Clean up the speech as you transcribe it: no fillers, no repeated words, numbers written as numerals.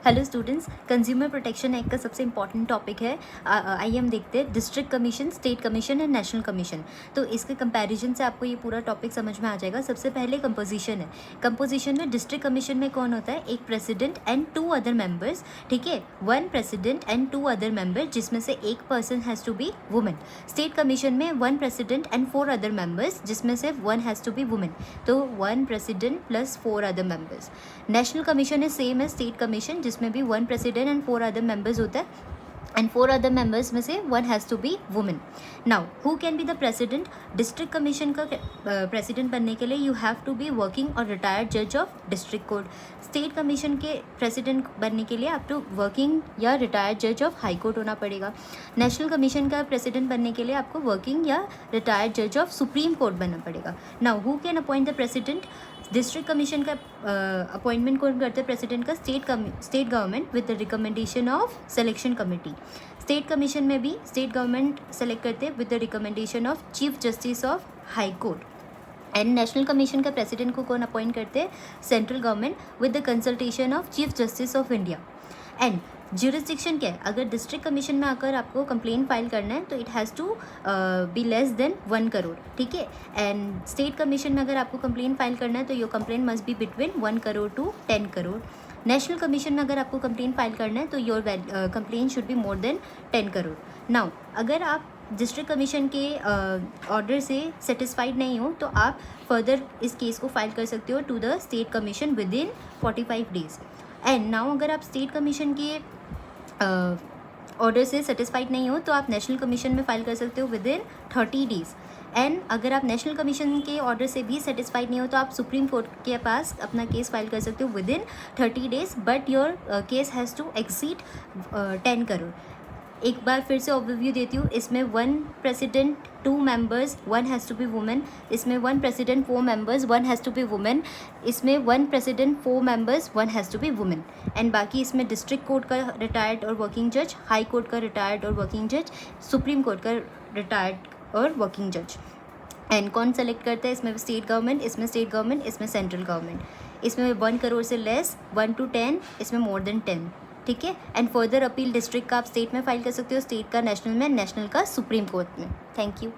Hello students, consumer protection act का सबसे important topic है। आइए हम देखते हैं district commission, state commission and national commission. तो इसके कंपैरिजन से आपको ये पूरा टॉपिक समझ में आ जाएगा। सबसे पहले कंपोजिशन है। कंपोजिशन में डिस्ट्रिक्ट कमीशन में कौन होता है? एक प्रेसिडेंट एंड 2 अदर मेंबर्स, ठीक है। 1 प्रेसिडेंट एंड 2 अदर मेंबर, जिसमें से एक person has to be women. State commission में 1 प्रेसिडेंट एंड 4 अदर मेंबर्स, जिसमें से 1 हैज़ टू बी वुमेन। तो 1 president plus 4 other members. National commission is same है स्टेट कमीशन, जिसमें भी 1 प्रेसिडेंट एंड 4 अदर मेंबर्स होता है, एंड 4 अदर मेंबर्स में से 1 has to be women. Now who can be the president? District commission का president बनने के लिए you have to be working और रिटायर्ड जज of district court. State commission के प्रेसिडेंट बनने के लिए आपको वर्किंग या रिटायर्ड जज ऑफ हाई कोर्ट होना पड़ेगा। नेशनल कमीशन का प्रेसिडेंट बनने के लिए आपको वर्किंग या रिटायर्ड जज ऑफ सुप्रीम कोर्ट बनना पड़ेगा। Now who can appoint the president? District commission का अपॉइंटमेंट कौन करते हैं प्रेसिडेंट का? State government with the recommendation of selection committee. State commission में भी स्टेट गवर्नमेंट सेलेक्ट करते हैं with the recommendation of chief justice of high court. And national commission का प्रेसिडेंट को कौन अपॉइंट करते हैं? Central government with the consultation of chief justice of India. And jurisdiction क्या है? अगर डिस्ट्रिक्ट कमीशन में आकर आपको कंप्लेंट फाइल करना है तो it has to be less than 1 crore, ठीक है। एंड स्टेट कमीशन में अगर आपको कंप्लेंट फाइल करना है तो your complaint must be between 1 crore to 10 crore. National commission में अगर आपको कंप्लेंट फाइल करना है तो your complaint should be more than 10 crore. Now अगर आप डिस्ट्रिक्ट कमीशन के ऑर्डर से सेटिस्फाइड नहीं हो तो आप फर्दर इस केस को फाइल कर सकते हो to the state commission within 45 days. And now अगर आप स्टेट कमीशन के ऑर्डर से सेटिस्फाइड नहीं हो तो आप नेशनल कमीशन में फाइल कर सकते हो विद इन 30 डेज। एंड अगर आप नेशनल कमीशन के ऑर्डर से भी सेटिस्फाइड नहीं हो तो आप सुप्रीम कोर्ट के पास अपना केस फाइल कर सकते हो with in 30 days, but your case has to exceed 10 crore. एक बार फिर से ओवरव्यू देती हूँ। इसमें 1 president 2 members 1 has to be women. इसमें 1 president 4 members 1 has to be women. इसमें 1 president 4 members 1 has to be women. And बाकी इसमें डिस्ट्रिक्ट कोर्ट का रिटायर्ड और वर्किंग जज, हाई कोर्ट का रिटायर्ड और वर्किंग जज, सुप्रीम कोर्ट का रिटायर्ड और वर्किंग जज। एंड कौन सेलेक्ट करता है? इसमें स्टेट गवर्नमेंट, इसमें स्टेट गवर्नमेंट, इसमें सेंट्रल गवर्नमेंट। इसमें 1 करोड़ से लेस, 1 to 10, इसमें मोर देन 10, ठीक है। एंड फर्दर अपील डिस्ट्रिक्ट का आप स्टेट में फाइल कर सकते हो, स्टेट का नेशनल में, नेशनल का सुप्रीम कोर्ट में। Thank you.